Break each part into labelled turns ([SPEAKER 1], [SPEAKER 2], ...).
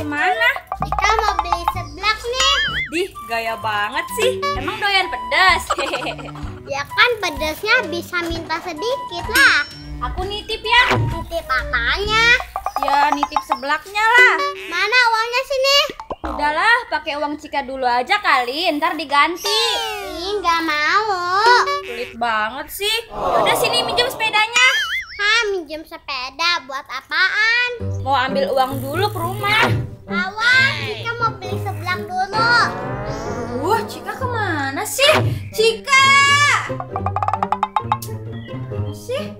[SPEAKER 1] kemana?
[SPEAKER 2] Kita mau beli seblak nih.
[SPEAKER 1] Dih, gaya banget sih. Emang doyan pedas?
[SPEAKER 2] Ya kan pedasnya bisa minta sedikit lah.
[SPEAKER 1] Aku nitip ya.
[SPEAKER 2] Titip apanya?
[SPEAKER 1] Ya, nitip seblaknya lah.
[SPEAKER 2] Mana uangnya sini?
[SPEAKER 1] Udahlah, pakai uang Cika dulu aja kali, ntar diganti.
[SPEAKER 2] Ih, nggak mau.
[SPEAKER 1] Sulit banget sih. Udah sini minjem sepedanya.
[SPEAKER 2] Minjem sepeda buat apaan?
[SPEAKER 1] Mau ambil uang dulu ke rumah.
[SPEAKER 2] Awas, Cika mau beli seblak dulu.
[SPEAKER 1] Cika kemana sih? Cika! Sih?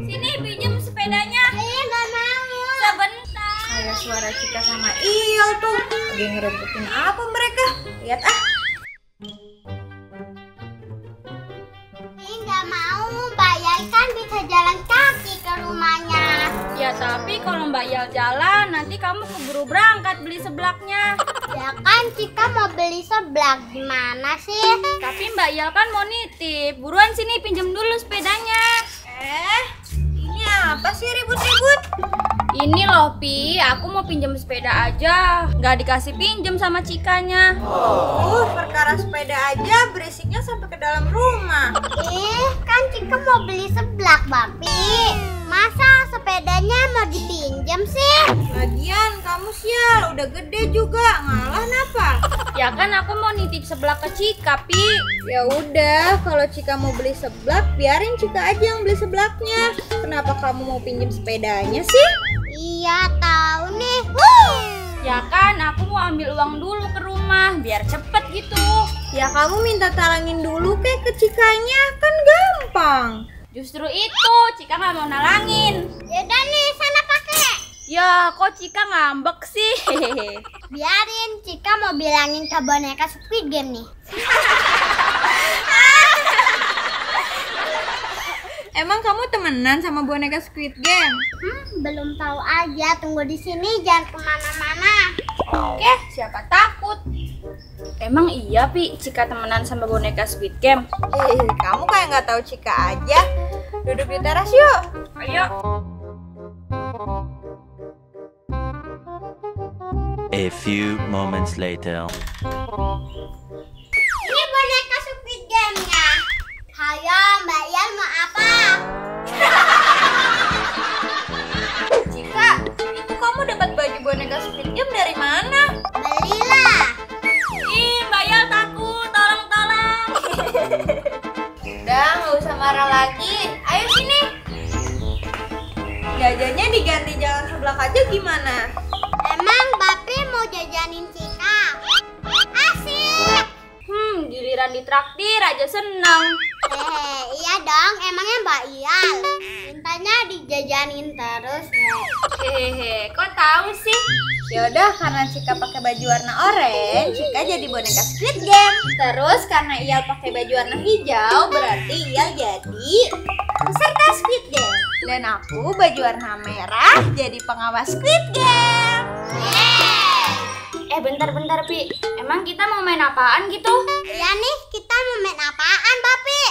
[SPEAKER 1] Sini pinjem sepedanya.
[SPEAKER 2] Nggak mau.
[SPEAKER 1] Sebentar. Kayak suara Cika sama Iyol tuh. Lagi ngerebutin apa mereka? Lihat ah.
[SPEAKER 2] Nggak mau. Mbak Yai kan bisa jalan kaki ke rumahnya.
[SPEAKER 1] Ya tapi kalau Mbak Yal jalan, nanti kamu keburu berangkat beli seblaknya.
[SPEAKER 2] Ya kan Cika mau beli seblak. Gimana sih?
[SPEAKER 1] Tapi Mbak Yal kan mau nitip. Buruan sini pinjem dulu sepedanya. Ini apa sih ribut-ribut? Ini loh Pi, aku mau pinjem sepeda aja. Nggak dikasih pinjem sama Cikanya. Perkara sepeda aja berisiknya sampai ke dalam rumah.
[SPEAKER 2] Kan Cika mau beli seblak, Bapi. Masa sepedanya mau dipinjam sih?
[SPEAKER 1] Lagian kamu sial, udah gede juga, ngalah napa? Ya kan aku mau nitip seblak ke Cika, Pi. Ya udah, kalau Cika mau beli seblak, biarin Cika aja yang beli seblaknya. Kenapa kamu mau pinjam sepedanya sih?
[SPEAKER 2] Iya, tahu nih.
[SPEAKER 1] Ya kan, aku mau ambil uang dulu ke rumah, biar cepet gitu. Ya kamu minta talangin dulu kayak ke Cikanya, kan gampang. Justru itu, Cika nggak mau nalangin.
[SPEAKER 2] Yaudah nih, sana pakai.
[SPEAKER 1] Ya, kok Cika ngambek sih?
[SPEAKER 2] Biarin, Cika mau bilangin ke boneka Squid Game nih.
[SPEAKER 1] Emang kamu temenan sama boneka Squid Game?
[SPEAKER 2] Belum tahu aja. Tunggu di sini, jangan kemana-mana.
[SPEAKER 1] Oke, siapa takut? Emang iya, Pi, Cika temenan sama boneka Squid Game? Kamu kayak nggak tahu Cika aja. Duduk di teras yuk. Ayo.
[SPEAKER 3] A few moments later.
[SPEAKER 2] Ini boneka Squid Game-nya. Hayo, Mbak Yan mau apa?
[SPEAKER 1] Cika, itu kamu dapat baju boneka Squid Game dari mana?
[SPEAKER 2] Belilah.
[SPEAKER 1] Ih, Mbak Yal takut, tolong. Udah, nggak usah marah lagi. Ayo sini. Jajannya diganti jalan sebelah aja gimana?
[SPEAKER 2] Emang Bapi mau jajanin Cika? Asik.
[SPEAKER 1] Giliran ditraktir aja seneng.
[SPEAKER 2] Iya dong, emangnya Mbak Iyal mintanya dijajanin terus.
[SPEAKER 1] Hehehe, kok tahu sih? Yaudah, karena Cika pakai baju warna oranye, Cika jadi boneka Squid Game. Terus karena Iyal pakai baju warna hijau, berarti Iyal jadi peserta Squid Game. Dan aku baju warna merah jadi pengawas Squid Game. Bentar Pi, emang kita mau main apaan gitu?
[SPEAKER 2] Ya nih, kita mau main apaan, Bapi?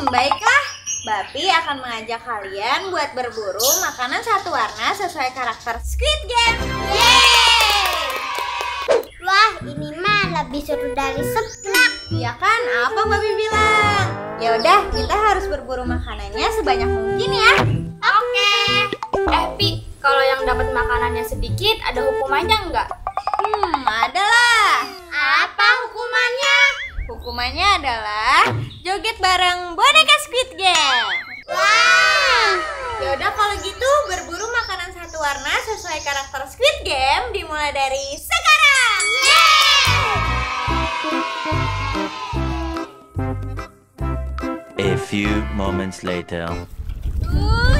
[SPEAKER 1] Baiklah. Bapi akan mengajak kalian buat berburu makanan satu warna sesuai karakter Squid Game.
[SPEAKER 2] Yeay! Wah, ini mah lebih seru dari seblak.
[SPEAKER 1] Ya kan, apa Bapi bilang? Ya udah, kita harus berburu makanannya sebanyak mungkin ya.
[SPEAKER 2] Oke.
[SPEAKER 1] Pi, kalau yang dapat makanannya sedikit, ada hukumannya nggak? Adalah.
[SPEAKER 2] Apa hukumannya?
[SPEAKER 1] Hukumannya adalah joget bareng boneka Squid Game.
[SPEAKER 2] Wah.
[SPEAKER 1] Ya udah kalau gitu berburu makanan satu warna sesuai karakter Squid Game dimulai dari sekarang.
[SPEAKER 3] A few moments later.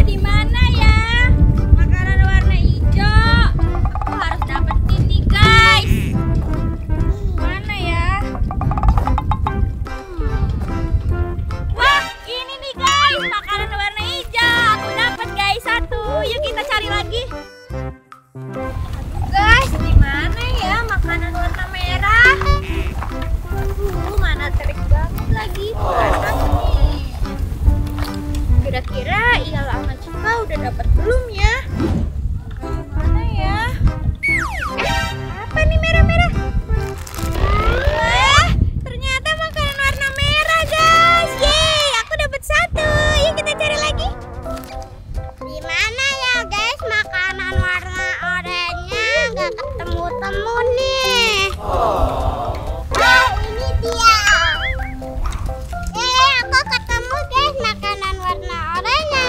[SPEAKER 1] Di mana ya? Makanan warna hijau. Aku harus dapetin nih, guys. Mana ya? Wah, ini nih guys, makanan warna hijau. Aku dapat guys satu. Yuk kita cari lagi. Guys, di mana ya makanan warna merah? Mana terik banget lagi. Panas nih. Kira-kira Iyal sama Cika
[SPEAKER 2] ketemu nih. Ah, ini dia. Aku ketemu guys makanan warna oranye.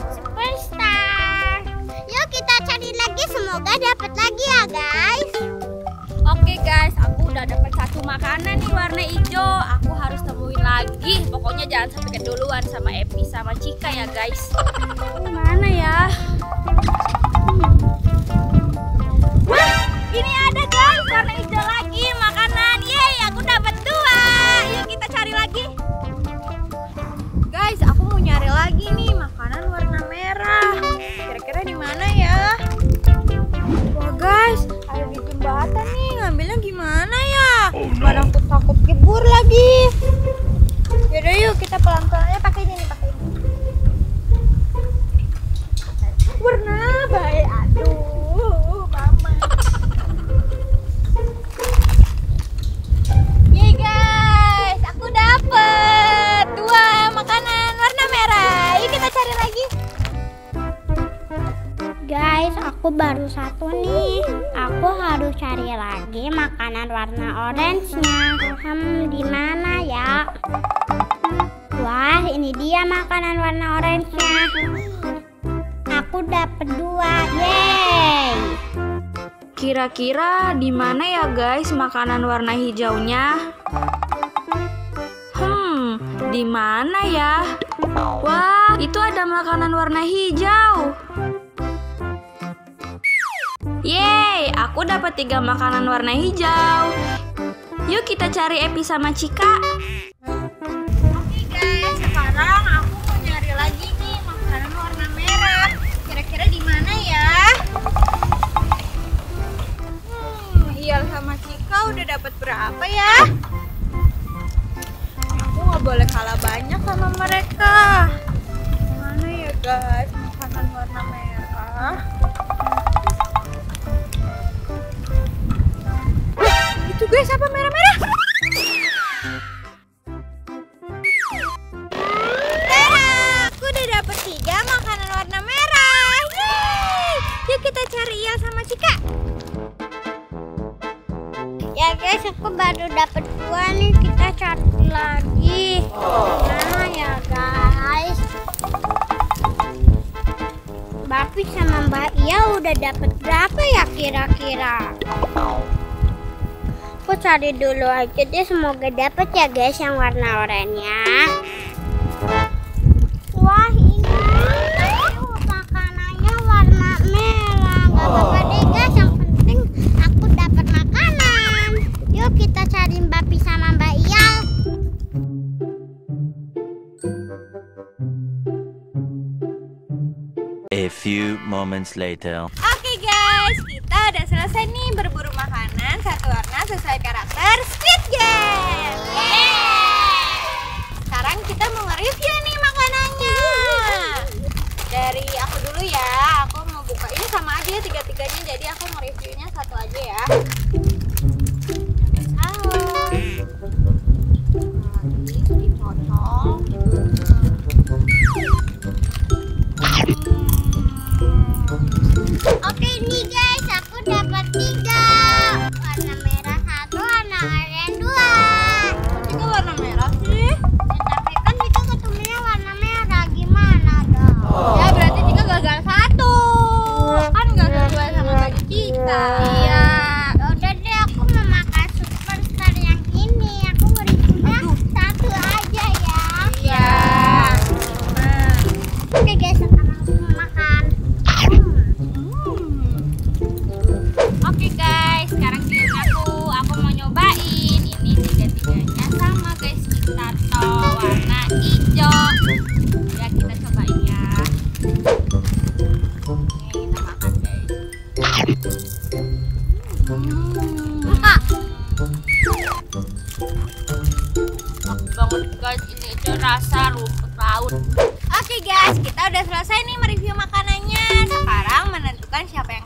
[SPEAKER 2] Superstar. Yuk kita cari lagi, semoga dapat lagi ya guys.
[SPEAKER 1] Oke guys, aku udah dapat satu makanan nih warna hijau. Aku harus temuin lagi. Pokoknya jangan sampai keduluan sama Epi sama Cika ya guys. Mana ya? Wah, ini ada guys warna hijau lagi makanan. Yeay, aku dapat 2. Yuk kita cari lagi. Guys, aku mau nyari lagi nih makanan warna merah. Kira-kira di mana ya? Wah guys, ada di jembatan nih. Ngambilnya gimana ya? Mana aku takut kebur lagi. Yaudah yuk kita pelan-pelan aja pakai ini nih, pakai ini. Warna baik, aduh, mama. Yeay guys, aku dapet 2 makanan warna merah. Yuk kita cari lagi.
[SPEAKER 2] Guys, aku baru 1 nih. Aku harus cari lagi makanan warna orange-nya. Di mana ya? Wah, ini dia makanan warna orange-nya. Aku dapat 2. Yeay.
[SPEAKER 1] Kira-kira di mana ya guys makanan warna hijaunya? Di mana ya? Wah, itu ada makanan warna hijau. Yeay, aku dapat 3 makanan warna hijau. Yuk kita cari Epi sama Cika. Oke guys, sekarang aku mau nyari lagi nih makanan warna merah. Kira-kira di mana ya? Iyal sama Cika udah dapat berapa ya? Aku nggak boleh kalah banyak sama mereka. Mana ya guys makanan warna merah? Itu guys, apa merah-merah? Aku udah dapet 3 makanan warna merah. Yeay! Yuk kita cari Iyal sama Cika.
[SPEAKER 2] Ya guys, aku baru dapat 2 nih. Kita cari lagi. Mana ya guys? Bapi sama Mbak Iya udah dapat berapa ya kira-kira? Aku cari dulu aja deh, semoga dapat ya guys yang warna oranye. Wah, ini makanannya warna merah. Gak apa-apa deh guys, yang penting aku dapat makanan. Yuk kita cari Mbak Pi sama Mbak Iya.
[SPEAKER 3] A few moments later.
[SPEAKER 1] Oke guys, kita udah selesai nih berburu makanan satu warna sesuai karakter Squid Game. Sekarang kita mau nge-review nih makanannya. Dari aku dulu ya, aku mau buka ini sama aja ya 3-3-nya, jadi aku nge-reviewnya satu aja ya.
[SPEAKER 2] Oke nih guys, aku dapat 3. Warna merah 1, warna oranye 2.
[SPEAKER 1] Juga warna merah sih.
[SPEAKER 2] Tapi kan kita ketemunya warna merah, gimana dong?
[SPEAKER 1] Ya berarti Cika gagal 1. Kan gak sesuai sama baju Cika. Iya.
[SPEAKER 2] Udah deh, aku mau makan superstar yang ini. Aku berinya 1 aja ya.
[SPEAKER 1] Iya.
[SPEAKER 2] Oke guys, sekarang aku mau makan.
[SPEAKER 1] Oke guys, sekarang giliran aku mau nyobain. Ini 3-3-nya sama guys, kita warna hijau. Ya kita cobain ya. Oke, kita makan guys. Banget guys, ini itu rasa rumput laut. Oke guys, kita udah selesai nih mereview makanannya. Sekarang menentukan siapa yang